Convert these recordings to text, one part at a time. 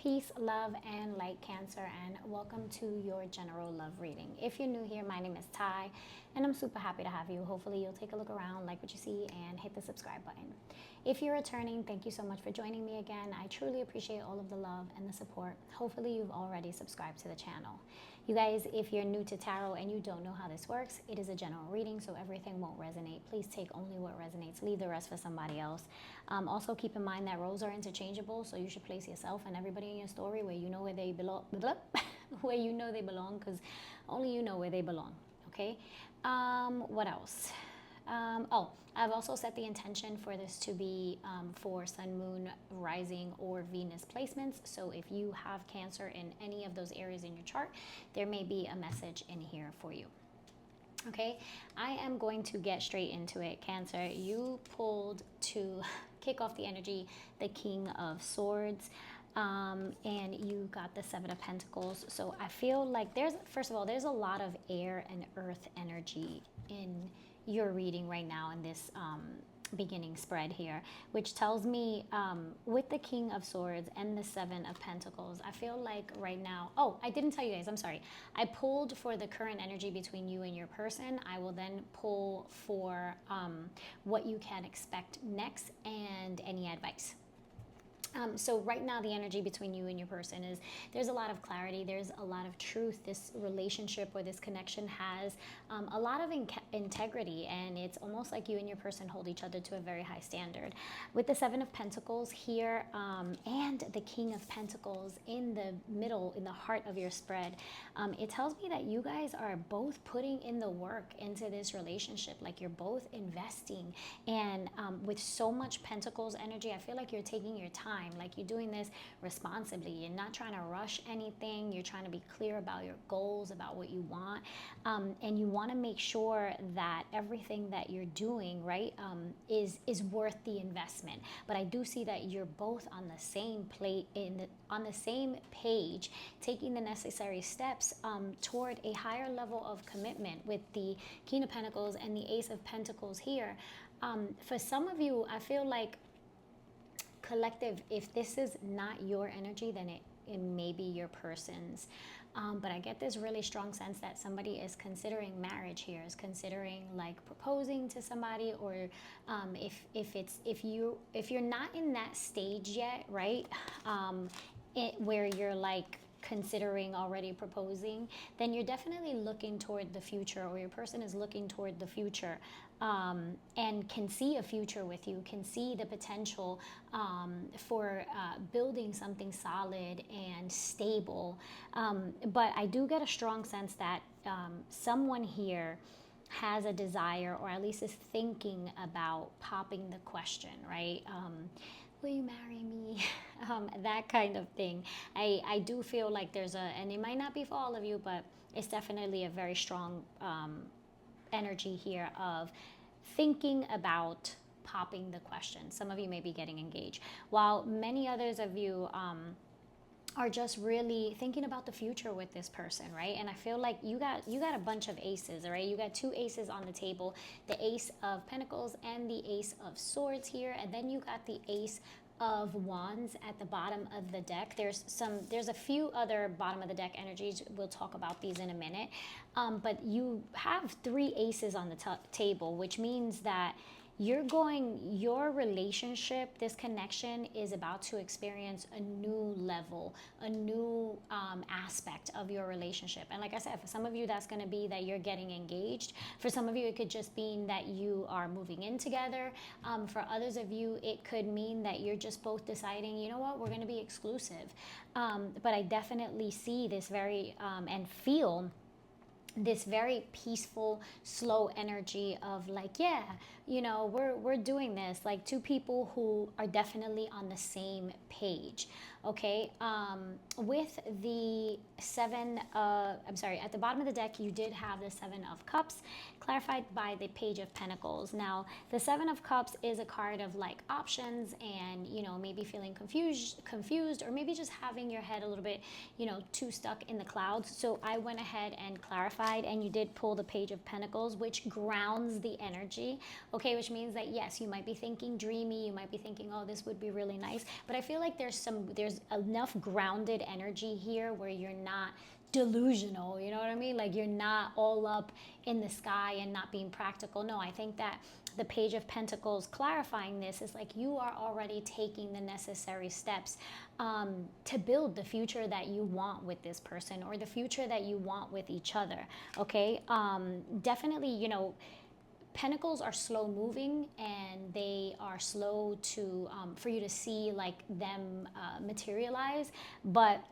Peace, love, and light, Cancer, and welcome to your general love reading. If you're new here, my name is Ty, and I'm super happy to have you. Hopefully you'll take a look around, like what you see, and hit the subscribe button. If you're returning, thank you so much for joining me again. I truly appreciate all of the love and the support. Hopefully you've already subscribed to the channel. You guys, if you're new to tarot and you don't know how this works, it is a general reading, so everything won't resonate. Please take only what resonates. Leave the rest for somebody else. Also, keep in mind that roles are interchangeable, so you should place yourself and everybody in your story where you know where they belong, where you know they belong, because only you know where they belong. Okay. What else? I've also set the intention for this to be for Sun, Moon, Rising, or Venus placements. So if you have Cancer in any of those areas in your chart, there may be a message in here for you. Okay, I am going to get straight into it. Cancer, you pulled to kick off the energy, the King of Swords. And you got the Seven of Pentacles. So I feel like first of all, there's a lot of air and earth energy in your reading right now in this beginning spread here, which tells me with the King of Swords and the Seven of Pentacles, I feel like right now, oh, I didn't tell you guys, I'm sorry. I pulled for the current energy between you and your person. I will then pull for what you can expect next and any advice. So right now the energy between you and your person is there's a lot of clarity, there's a lot of truth. This relationship or this connection has a lot of integrity, and it's almost like you and your person hold each other to a very high standard. With the Seven of Pentacles here and the King of Pentacles in the middle, in the heart of your spread, it tells me that you guys are both putting in the work into this relationship, like you're both investing. And with so much Pentacles energy, I feel like you're taking your time. Like you're doing this responsibly. You're not trying to rush anything. You're trying to be clear about your goals, about what you want. And you want to make sure that everything that you're doing, right, is worth the investment. But I do see that you're both on the same on the same page, taking the necessary steps toward a higher level of commitment with the King of Pentacles and the Ace of Pentacles here. For some of you, I feel like collective, if this is not your energy, then it may be your person's. But I get this really strong sense that somebody is considering marriage here, is considering like proposing to somebody, or if you're not in that stage yet, right? Where you're like considering already proposing, then you're definitely looking toward the future, or your person is looking toward the future, and can see a future with you, can see the potential for building something solid and stable. But I do get a strong sense that someone here has a desire, or at least is thinking about popping the question, right? Will you marry me? That kind of thing. I do feel like there's and it might not be for all of you, but it's definitely a very strong energy here of thinking about popping the question. Some of you may be getting engaged, while many others of you are just really thinking about the future with this person, right? And I feel like you got a bunch of aces, right? You got two aces on the table, the Ace of Pentacles and the Ace of Swords here, and then you got the Ace of Wands at the bottom of the deck. There's a few other bottom of the deck energies. We'll talk about these in a minute. But you have three aces on the table, which means that your relationship, this connection is about to experience a new level, a new aspect of your relationship. And like I said, for some of you, that's going to be that you're getting engaged. For some of you, it could just mean that you are moving in together. For others of you, it could mean that you're just both deciding, you know what, we're going to be exclusive. But I definitely see this and feel this very peaceful, slow energy of like, yeah, you know, we're doing this, like two people who are definitely on the same page. Okay, with the at the bottom of the deck, you did have the Seven of Cups, clarified by the Page of Pentacles. Now, the Seven of Cups is a card of like options and, you know, maybe feeling confused, or maybe just having your head a little bit, you know, too stuck in the clouds. So I went ahead and clarified clarified, and you did pull the Page of Pentacles, which grounds the energy, okay, which means that yes, you might be thinking dreamy, you might be thinking, oh, this would be really nice, but I feel like there's enough grounded energy here where you're not delusional, you know what I mean? Like you're not all up in the sky and not being practical. No, I think that the Page of Pentacles clarifying this is like you are already taking the necessary steps to build the future that you want with this person, or the future that you want with each other, okay? Definitely, you know, Pentacles are slow moving, and they are slow to for you to see like them materialize, but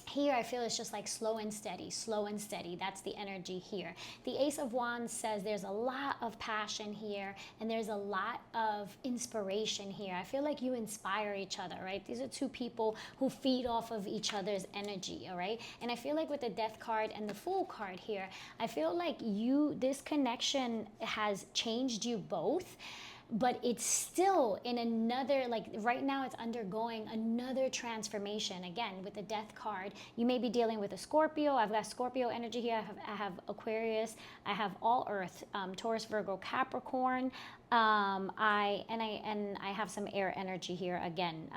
here I feel it's just like slow and steady, slow and steady. That's the energy here. The Ace of Wands says there's a lot of passion here, and there's a lot of inspiration here. I feel like you inspire each other, right? These are two people who feed off of each other's energy, all right? And I feel like with the Death card and the Fool card here, I feel like this connection has changed you both, but it's still in another, like right now it's undergoing another transformation. Again, with the Death card, you may be dealing with a Scorpio. I've got Scorpio energy here. I have Aquarius. I have all Earth, Taurus, Virgo, Capricorn. I have some air energy here again.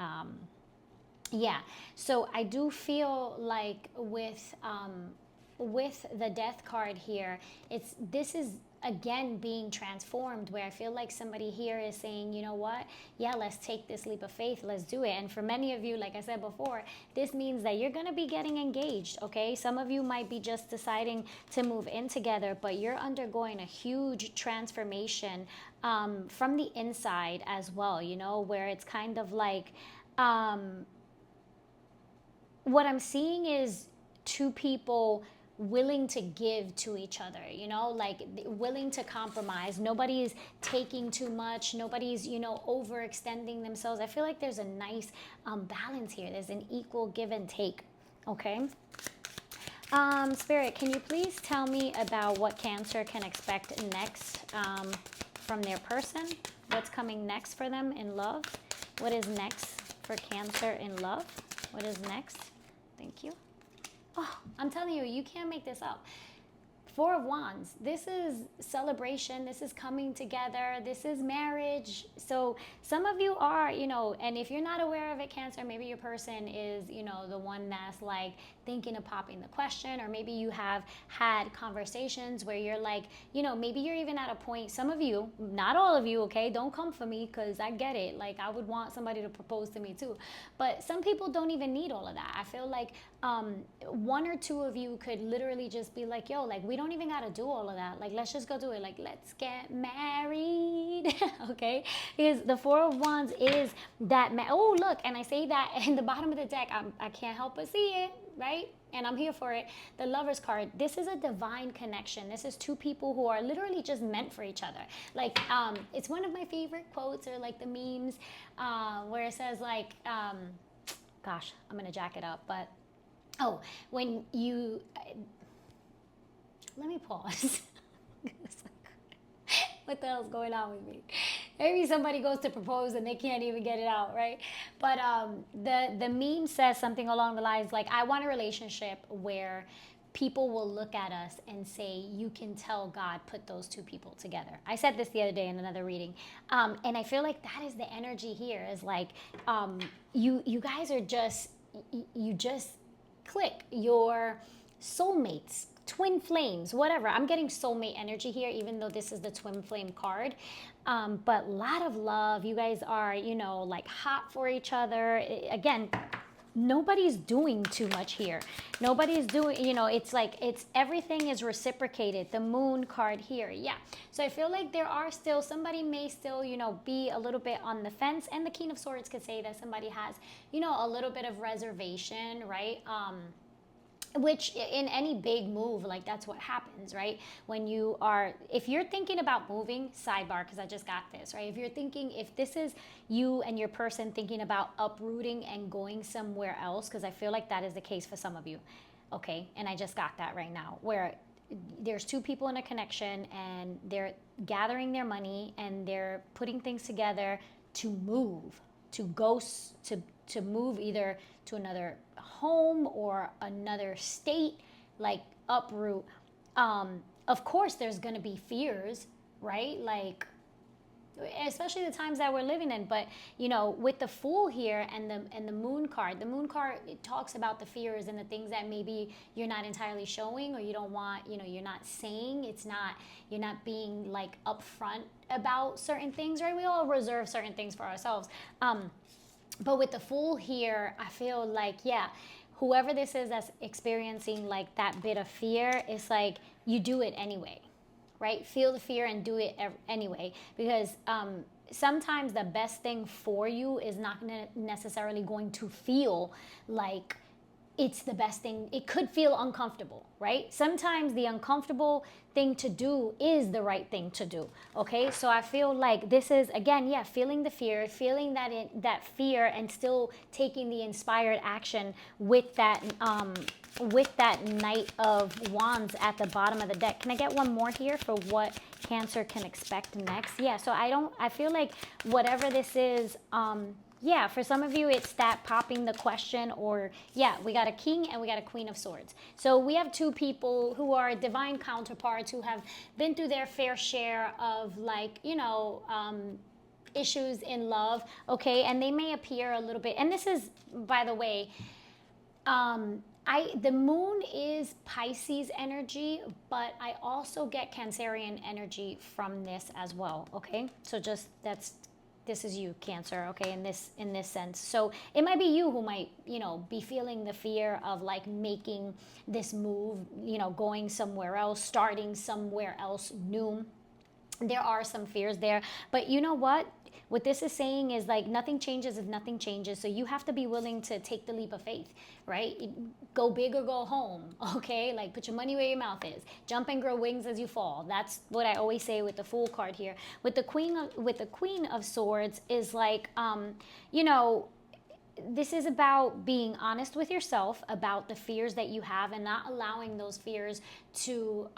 Yeah, so I do feel like with the Death card here, this is again being transformed, where I feel like somebody here is saying, you know what, yeah, let's take this leap of faith, let's do it. And for many of you, like I said before, this means that you're going to be getting engaged, okay? Some of you might be just deciding to move in together, but you're undergoing a huge transformation from the inside as well, you know, where it's kind of like what I'm seeing is two people willing to give to each other, you know, like willing to compromise. Nobody's taking too much. Nobody's, you know, overextending themselves. I feel like there's a nice balance here. There's an equal give and take, okay? Spirit, can you please tell me about what Cancer can expect next from their person? What's coming next for them in love? What is next for Cancer in love? What is next? Thank you. Oh, I'm telling you, you can't make this up. Four of Wands. This is celebration. This is coming together. This is marriage. So some of you are, you know, and if you're not aware of it, Cancer, maybe your person is, you know, the one that's like thinking of popping the question, or maybe you have had conversations where you're like, you know, maybe you're even at a point, some of you, not all of you, okay, don't come for me, because I get it. Like I would want somebody to propose to me too. But some people don't even need all of that. I feel like one or two of you could literally just be like, yo, like we don't even gotta do all of that. Like let's just go do it. Like let's get married. Okay, because the Four of Wands is that oh look, and I say that in the bottom of the deck, I can't help but see it, right? And I'm here for it. The Lovers card, this is a divine connection. This is two people who are literally just meant for each other. Like it's one of my favorite quotes, or like the memes where it says like gosh, I'm gonna jack it up, but oh, when you let me pause. What the hell's going on with me? Maybe somebody goes to propose and they can't even get it out, right? But the meme says something along the lines like, I want a relationship where people will look at us and say, you can tell God put those two people together. I said this the other day in another reading. And I feel like that is the energy here, is like you guys are just, you just click. Your soulmates, twin flames, whatever. I'm getting soulmate energy here, even though this is the twin flame card. But a lot of love. You guys are, you know, like hot for each other. Again, nobody's doing too much here. Nobody's doing, you know, it's like everything is reciprocated. The Moon card here. Yeah. So I feel like there are still, somebody may still, you know, be a little bit on the fence. And the King of Swords could say that somebody has, you know, a little bit of reservation, right? Which in any big move, like that's what happens, right? When you are, if you're thinking about moving, sidebar, because I just got this, right? If you're thinking, if this is you and your person thinking about uprooting and going somewhere else, because I feel like that is the case for some of you, okay? And I just got that right now, where there's two people in a connection and they're gathering their money and they're putting things together to move, to go, to move either to another home or another state, like uproot. Of course there's going to be fears, right? Like, especially the times that we're living in. But you know, with the Fool here and the Moon card, it talks about the fears and the things that maybe you're not entirely showing, or you don't want, you know, you're not saying, you're not being like upfront about certain things, right? We all reserve certain things for ourselves. But with the Fool here, I feel like, yeah, whoever this is that's experiencing like that bit of fear, it's like you do it anyway, right? Feel the fear and do it anyway, because sometimes the best thing for you is not necessarily going to feel like it's the best thing. It could feel uncomfortable, right? Sometimes the uncomfortable thing to do is the right thing to do. Okay, so I feel like this is, again, yeah, feeling the fear, feeling that fear, and still taking the inspired action with that Knight of Wands at the bottom of the deck. Can I get one more here for what Cancer can expect next? Yeah, so I feel like whatever this is, yeah, for some of you, it's that popping the question, or yeah, we got a King and we got a Queen of Swords. So we have two people who are divine counterparts, who have been through their fair share of, like, you know, issues in love, okay? And they may appear a little bit, and this is, by the way, the Moon is Pisces energy, but I also get Cancerian energy from this as well, okay? So just this is you, Cancer, okay, in this sense. So it might be you who might, you know, be feeling the fear of like making this move, you know, going somewhere else, starting somewhere else new. There are some fears there, but you know what this is saying is like nothing changes if nothing changes. So you have to be willing to take the leap of faith, right? Go big or go home, okay? Like, put your money where your mouth is. Jump and grow wings as you fall. That's what I always say with the Fool card here. With the Queen of Swords is like, you know, this is about being honest with yourself about the fears that you have, and not allowing those fears to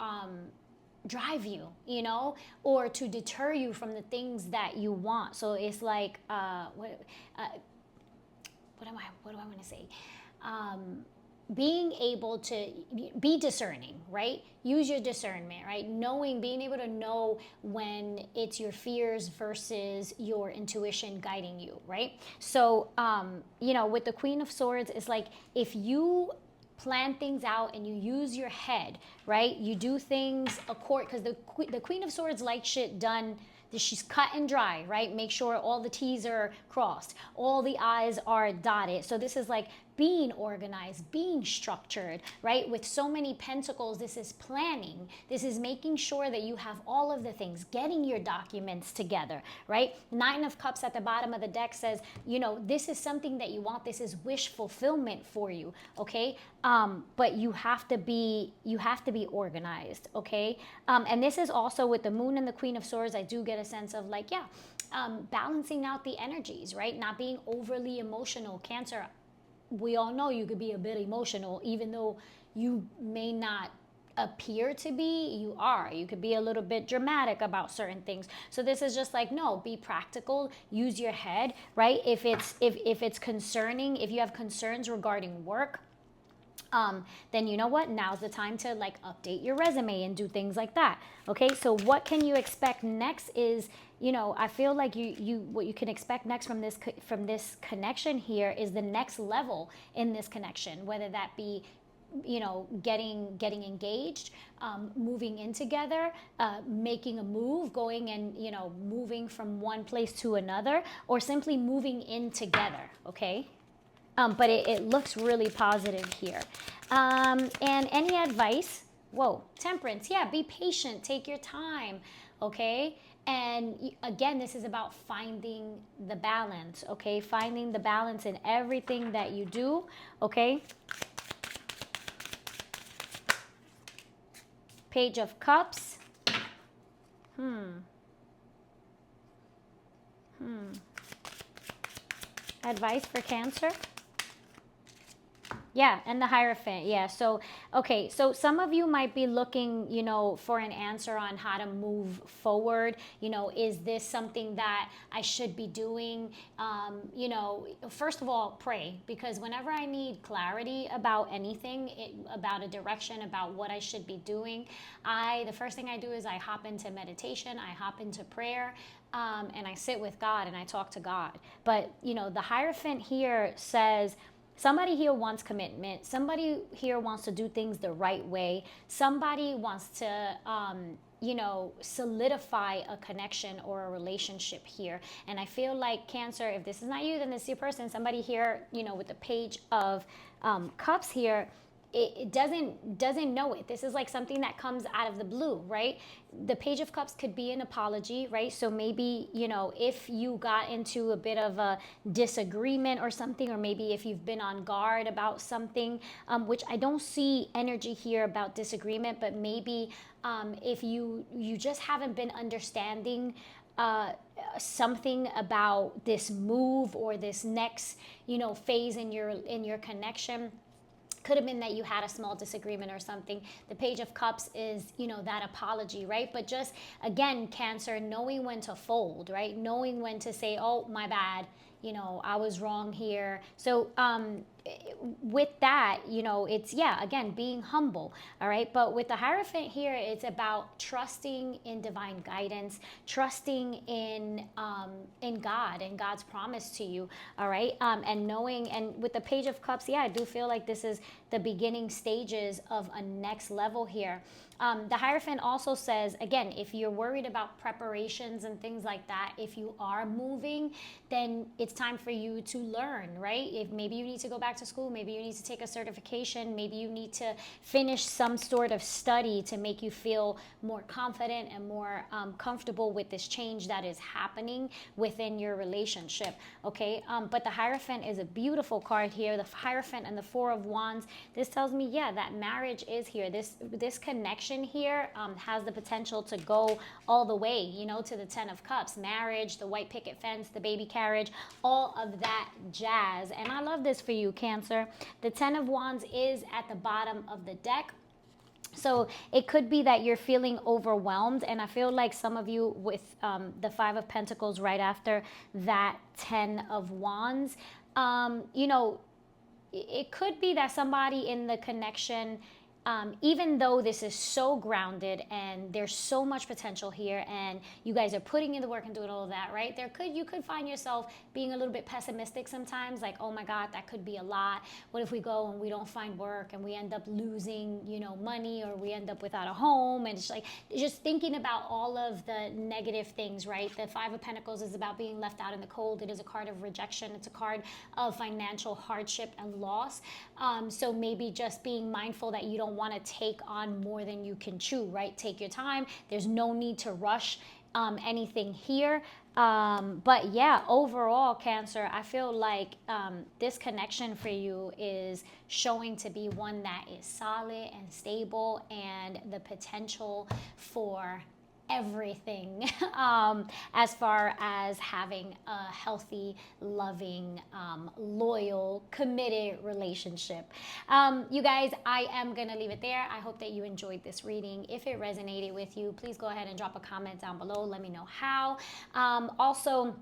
drive you, you know, or to deter you from the things that you want. So it's like, what do I want to say? Being able to be discerning, right? Use your discernment, right? Being able to know when it's your fears versus your intuition guiding you, right? So, you know, with the Queen of Swords, it's like, if you plan things out and you use your head, right? You do things because the Queen of Swords likes shit done. She's cut and dry, right? Make sure all the T's are crossed, all the I's are dotted. So this is like being organized, being structured, right? With so many pentacles, this is planning. This is making sure that you have all of the things, getting your documents together, right? Nine of Cups at the bottom of the deck says, you know, this is something that you want. This is wish fulfillment for you, okay? But you have to be organized, okay? And this is also with the Moon and the Queen of Swords. I do get a sense of like, yeah, balancing out the energies, right? Not being overly emotional. Cancer, we all know you could be a bit emotional, even though you may not appear to be. You could be a little bit dramatic about certain things. So this is just like, no, be practical, use your head, right? If it's concerning, if you have concerns regarding work, then you know what, now's the time to like update your resume and do things like that. Okay, so what can you expect next is, you know, I feel like what you can expect next from this connection here is the next level in this connection, whether that be, you know, getting engaged, moving in together, making a move, going and, you know, moving from one place to another, or simply moving in together. Okay. But it looks really positive here. And any advice? Whoa, Temperance. Yeah, be patient. Take your time. Okay. And again, this is about finding the balance. Okay. Finding the balance in everything that you do. Okay. Page of Cups. Advice for Cancer. Yeah, and the Hierophant. Yeah. So, okay. So some of you might be looking, for an answer on how to move forward. Is this something that I should be doing? First of all, pray, because whenever I need clarity about anything, about a direction, about what I should be doing, the first thing I do is I hop into meditation, I hop into prayer. And I sit with God and I talk to God. But, the Hierophant here says, somebody here wants commitment. Somebody here wants to do things the right way. Somebody wants to, solidify a connection or a relationship here. And I feel like, Cancer, if this is not you, then this is your person. Somebody here, with the Page of Cups here, it doesn't know it. This is like something that comes out of the blue, right? The Page of Cups could be an apology, right? So maybe, if you got into a bit of a disagreement or something, or maybe if you've been on guard about something, which I don't see energy here about disagreement, but maybe if you just haven't been understanding something about this move or this next, phase in your connection. Could have been that you had a small disagreement or something. The Page of Cups is, that apology, right? But just, again, Cancer, knowing when to fold, right? Knowing when to say, oh, my bad, I was wrong here. So with that, it's, again, being humble, all right? But with the Hierophant here, it's about trusting in divine guidance, trusting in God and God's promise to you, all right? And knowing, and with the Page of Cups, I do feel like this is the beginning stages of a next level here. The Hierophant also says, again, if you're worried about preparations and things like that, if you are moving, then it's time for you to learn, right? If maybe you need to go back to school, maybe you need to take a certification, maybe you need to finish some sort of study to make you feel more confident and more comfortable with this change that is happening within your relationship, okay? But the Hierophant is a beautiful card here. The Hierophant and the Four of Wands, this tells me, that marriage is here. This connection here has the potential to go all the way, to the Ten of Cups, marriage, the white picket fence, the baby carriage, all of that jazz. And I love this for you, Cancer. The Ten of Wands is at the bottom of the deck. So it could be that you're feeling overwhelmed. And I feel like some of you with the Five of Pentacles right after that Ten of Wands, it could be that somebody in the connection, even though this is so grounded and there's so much potential here and you guys are putting in the work and doing all of that, right? You could find yourself being a little bit pessimistic sometimes, like, oh my God, that could be a lot. What if we go and we don't find work and we end up losing, money, or we end up without a home? And it's like, just thinking about all of the negative things, right? The Five of Pentacles is about being left out in the cold. It is a card of rejection. It's a card of financial hardship and loss. So maybe just being mindful that you don't want to take on more than you can chew, right? Take your time. There's no need to rush anything here. But overall, Cancer, I feel like this connection for you is showing to be one that is solid and stable, and the potential for everything as far as having a healthy, loving, loyal, committed relationship. You guys, I am going to leave it there. I hope that you enjoyed this reading. If it resonated with you, please go ahead and drop a comment down below. Let me know how. Also,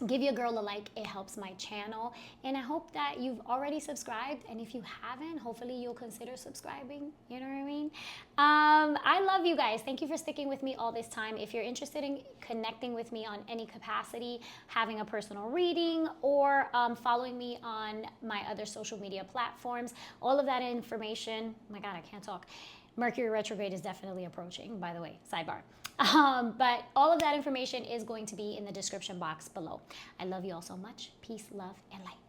give your girl a like. It helps my channel, and I hope that you've already subscribed, and if you haven't, hopefully you'll consider subscribing. You know what I mean? I love you guys. Thank you for sticking with me all this time. If you're interested in connecting with me on any capacity, having a personal reading, or following me on my other social media platforms, all of that information, oh my God, I can't talk. Mercury retrograde is definitely approaching, by the way, sidebar. But all of that information is going to be in the description box below. I love you all so much. Peace, love, and light.